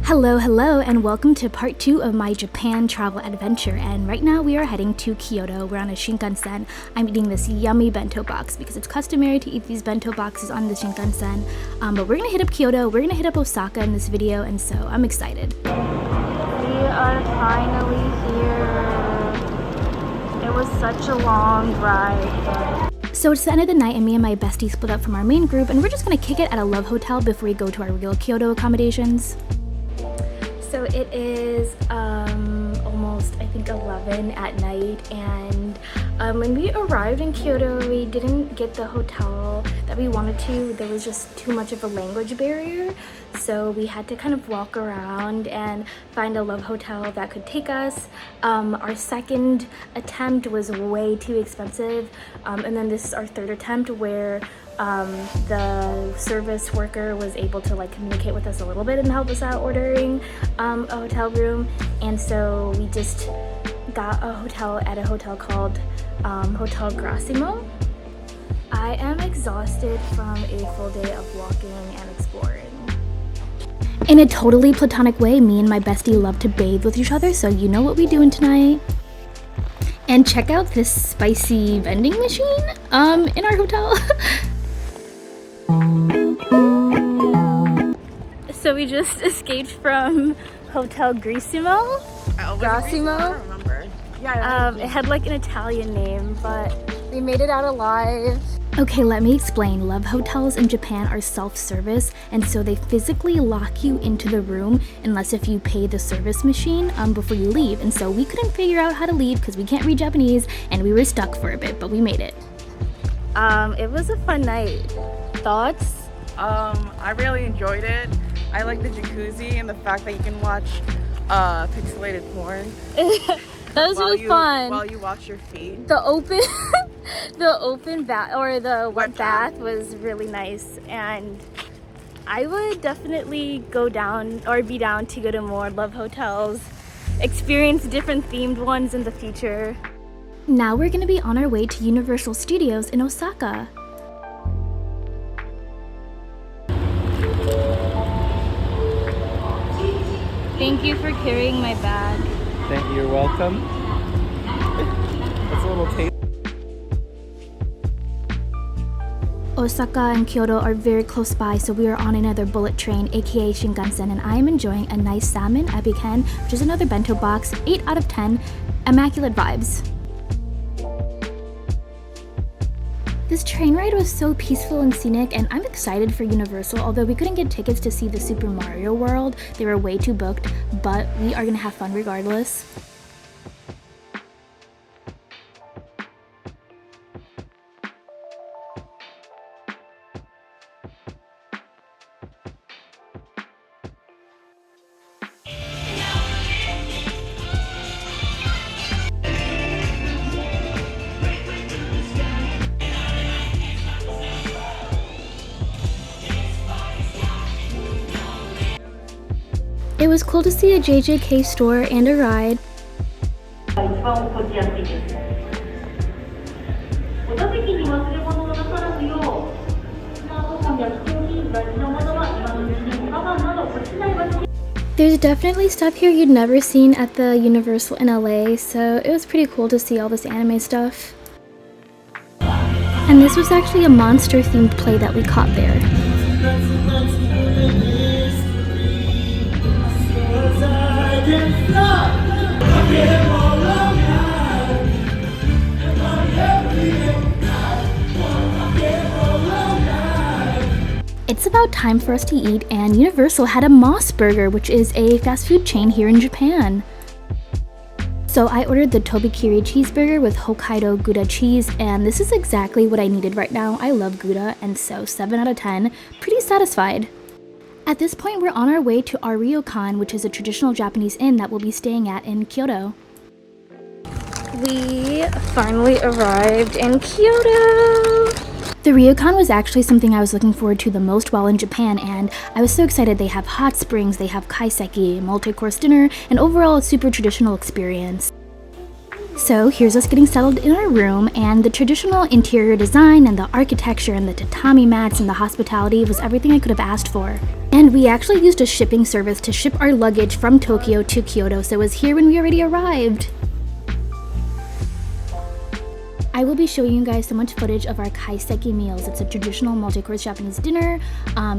Hello, and welcome to part 2 of my Japan travel adventure. And right now we are heading to Kyoto. We're on a Shinkansen. I'm eating this yummy bento box because it's customary to eat these bento boxes on the Shinkansen. But we're gonna hit up Kyoto, we're gonna hit up Osaka in this video, and so I'm excited. We are finally here. It was such a long ride. So it's the end of the night and me and my bestie split up from our main group, and we're just gonna kick it at a love hotel before we go to our real Kyoto accommodations. So it is almost, I think, 11 at night, and when we arrived in Kyoto, we didn't get the hotel that we wanted to. There was just too much of a language barrier, so we had to kind of walk around and find a love hotel that could take us. Our second attempt was way too expensive, and then this is our third attempt where the service worker was able to communicate with us a little bit and help us out ordering a hotel room, and so we just got a hotel at a hotel called Hotel Grassimo. I am exhausted from a full day of walking and exploring. In a totally platonic way, me and my bestie love to bathe with each other, so you know what we're doing tonight. And check out this spicy vending machine in our hotel. So we just escaped from Hotel Grissimo. Grassimo? I don't remember. Yeah, it had an Italian name, but we made it out alive. Okay, let me explain. Love hotels in Japan are self-service, and so they physically lock you into the room unless if you pay the service machine before you leave. And so we couldn't figure out how to leave because we can't read Japanese, and we were stuck for a bit, but we made it. It was a fun night. Thoughts? I really enjoyed it. I like the jacuzzi and the fact that you can watch pixelated porn. That was really fun. While you wash your feet. The open bath, or the wet bath, was really nice, and I would definitely be down to go to more love hotels, experience different themed ones in the future. Now we're gonna be on our way to Universal Studios in Osaka. Thank you for carrying my bag. Thank you, you're welcome. That's a little taste. Osaka and Kyoto are very close by, so we are on another bullet train, aka Shinkansen, and I am enjoying a nice salmon abiken, which is another bento box, 8 out of 10, immaculate vibes. This train ride was so peaceful and scenic, and I'm excited for Universal, although we couldn't get tickets to see the Super Mario World. They were way too booked, but we are gonna have fun regardless. It was cool to see a JJK store and a ride. There's definitely stuff here you'd never seen at the Universal in LA, so it was pretty cool to see all this anime stuff. And this was actually a monster themed play that we caught there. It's about time for us to eat, and Universal had a Moss Burger, which is a fast food chain here in Japan. So I ordered the Tobikiri cheeseburger with Hokkaido Gouda cheese, and this is exactly what I needed right now. I love Gouda, and so 7 out of 10, pretty satisfied. At this point, we're on our way to our Ryokan, which is a traditional Japanese inn that we'll be staying at in Kyoto. We finally arrived in Kyoto! The Ryokan was actually something I was looking forward to the most while in Japan, and I was so excited. They have hot springs, they have kaiseki, multi-course dinner, and overall a super traditional experience. So here's us getting settled in our room, and the traditional interior design and the architecture and the tatami mats and the hospitality was everything I could have asked for. And we actually used a shipping service to ship our luggage from Tokyo to Kyoto, so it was here when we already arrived. I will be showing you guys so much footage of our kaiseki meals. It's a traditional multi-course Japanese dinner.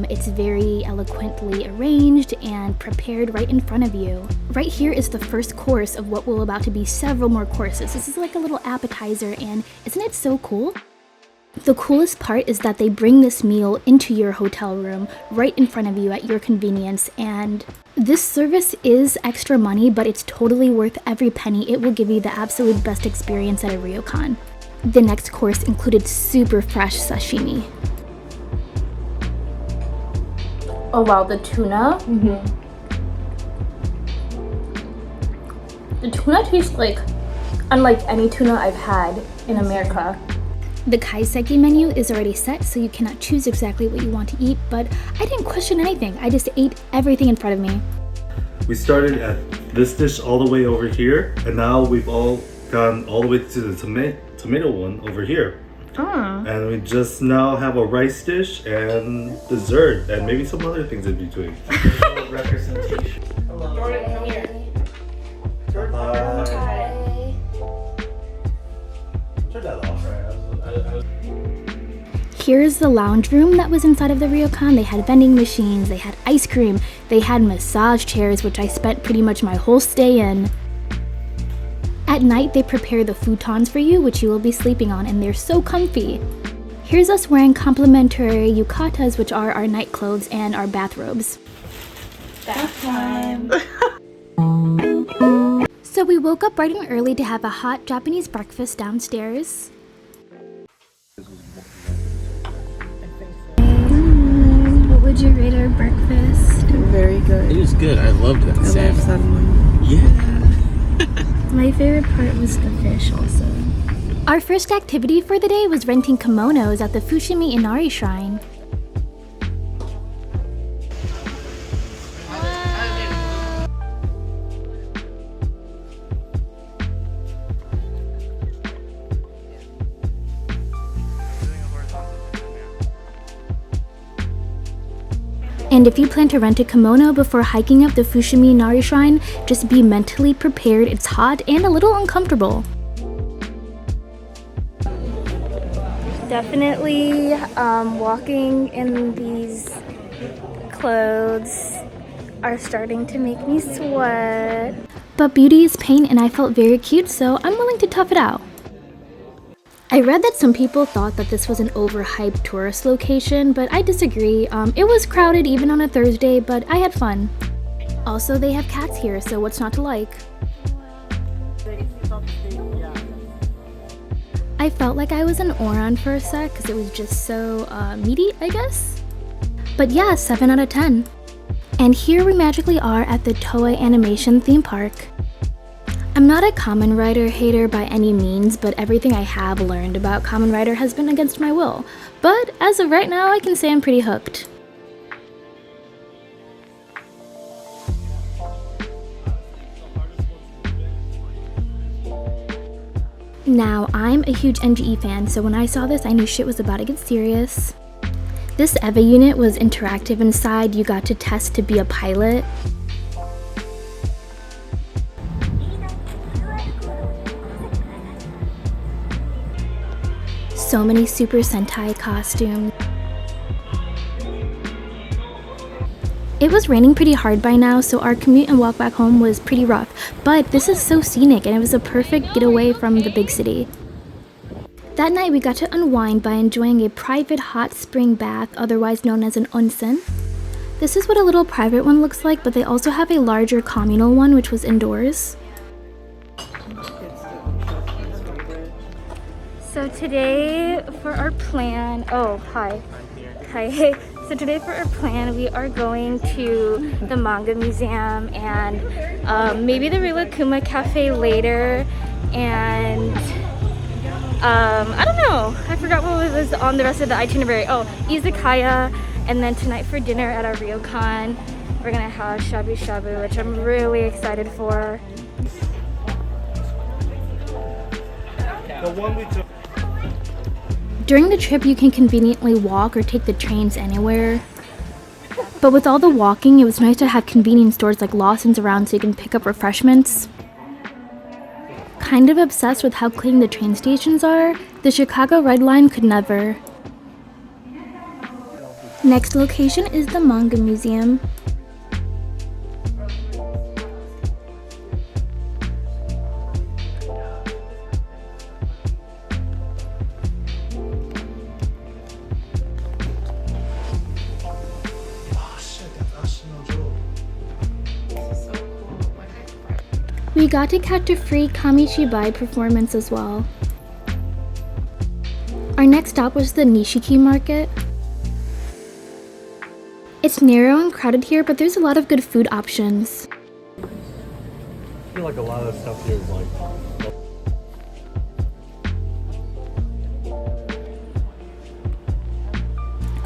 It's very eloquently arranged and prepared right in front of you. Right here is the first course of what will about to be several more courses. This is like a little appetizer, and isn't it so cool? The coolest part is that they bring this meal into your hotel room right in front of you at your convenience, and this service is extra money, but it's totally worth every penny. It will give you the absolute best experience at a ryokan. The next course included super fresh sashimi. Oh wow, the tuna? The tuna tastes like unlike any tuna I've had in America. The kaiseki menu is already set, so you cannot choose exactly what you want to eat, but I didn't question anything. I just ate everything in front of me. We started at this dish all the way over here, and now we've all gone all the way to the tomato one over here. And we just now have a rice dish and dessert and maybe some other things in between. Representation. Jordan, come here. Hi. Turn that off, right? Here's the lounge room that was inside of the ryokan. They had vending machines, they had ice cream, they had massage chairs, which I spent pretty much my whole stay in. At night, they prepare the futons for you, which you will be sleeping on, and they're so comfy. Here's us wearing complimentary yukatas, which are our night clothes, and our bathrobes. Bath time. So we woke up bright and early to have a hot Japanese breakfast downstairs. What would you rate our breakfast? Very good. It was good. I loved that salmon. salmon. Yeah. My favorite part was the fish also. Our first activity for the day was renting kimonos at the Fushimi Inari shrine. And if you plan to rent a kimono before hiking up the Fushimi Inari shrine, just be mentally prepared. It's hot and a little uncomfortable. Definitely walking in these clothes are starting to make me sweat. But beauty is pain, and I felt very cute, so I'm willing to tough it out. I read that some people thought that this was an overhyped tourist location, but I disagree. It was crowded even on a Thursday, but I had fun. Also, they have cats here, so what's not to like? I felt like I was in Oran for a sec because it was just so meaty, I guess. But yeah, 7 out of 10. And here we magically are at the Toei animation theme park. I'm not a Kamen Rider hater by any means, but everything I have learned about Kamen Rider has been against my will. But as of right now, I can say I'm pretty hooked. Now, I'm a huge NGE fan, so when I saw this, I knew shit was about to get serious. This EVA unit was interactive inside. You got to test to be a pilot. So many Super Sentai costumes. It was raining pretty hard by now, so our commute and walk back home was pretty rough, but this is so scenic and it was a perfect getaway from the big city. That night we got to unwind by enjoying a private hot spring bath, otherwise known as an onsen. This is what a little private one looks like, but they also have a larger communal one which was indoors. So today for our plan, hi. So today for our plan, we are going to the manga museum and maybe the Ryokan cafe later, and I don't know, I forgot what was on the rest of the itinerary. Izakaya, and then tonight for dinner at our Ryokan, we're gonna have shabu shabu, which I'm really excited for. The one we took. During the trip, you can conveniently walk or take the trains anywhere. But with all the walking, it was nice to have convenience stores like Lawson's around so you can pick up refreshments. Kind of obsessed with how clean the train stations are. The Chicago Red Line could never. Next location is the Manga Museum. We got to catch a free Kamishibai performance as well. Our next stop was the Nishiki market. It's narrow and crowded here, but there's a lot of good food options. I feel like a lot of stuff here is like.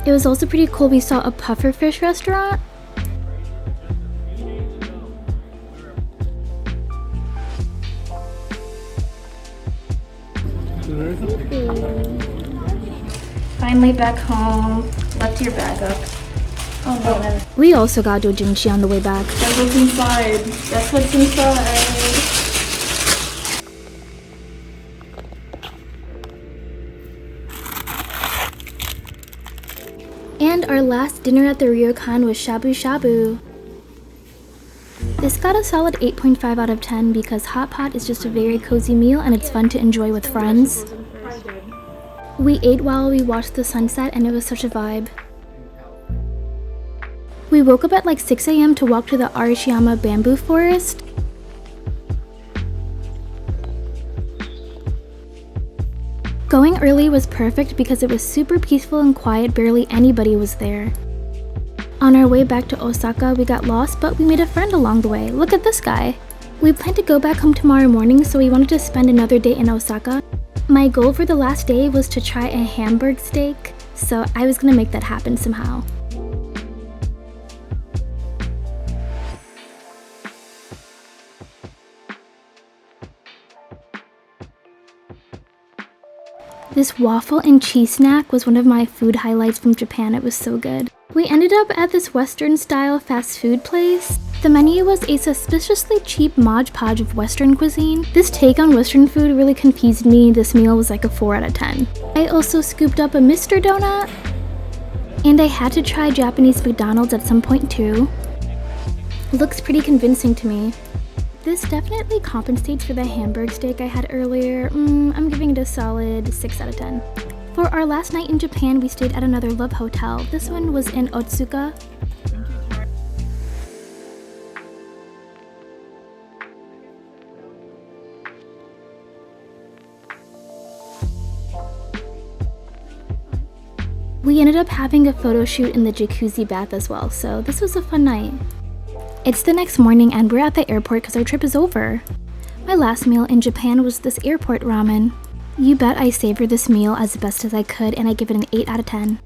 It was also pretty cool. We saw a pufferfish restaurant. Finally back home. Left your bag up. Oh no. We also got dojinshi on the way back. That's what's inside. That's what's inside. And our last dinner at the Ryokan was shabu shabu. This got a solid 8.5 out of 10 because hot pot is just a very cozy meal and it's fun to enjoy with friends. We ate while we watched the sunset and it was such a vibe. We woke up at like 6 a.m. to walk to the Arashiyama bamboo forest. Going early was perfect because it was super peaceful and quiet, barely anybody was there. On our way back to Osaka, we got lost, but we made a friend along the way. Look at this guy. We plan to go back home tomorrow morning, so we wanted to spend another day in Osaka. My goal for the last day was to try a Hamburg steak, so I was gonna make that happen somehow. This waffle and cheese snack was one of my food highlights from Japan. It was so good. We ended up at this Western-style fast food place. The menu was a suspiciously cheap Mod Podge of Western cuisine. This take on Western food really confused me. This meal was like a 4 out of 10. I also scooped up a Mr. Donut. And I had to try Japanese McDonald's at some point too. Looks pretty convincing to me. This definitely compensates for the Hamburg steak I had earlier. I'm giving it a solid 6 out of 10. For our last night in Japan, we stayed at another love hotel. This one was in Otsuka. We ended up having a photo shoot in the jacuzzi bath as well, so this was a fun night. It's the next morning and we're at the airport because our trip is over. My last meal in Japan was this airport ramen. You bet I savored this meal as best as I could and I give it an 8 out of 10.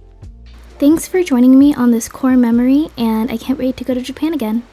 Thanks for joining me on this core memory and I can't wait to go to Japan again.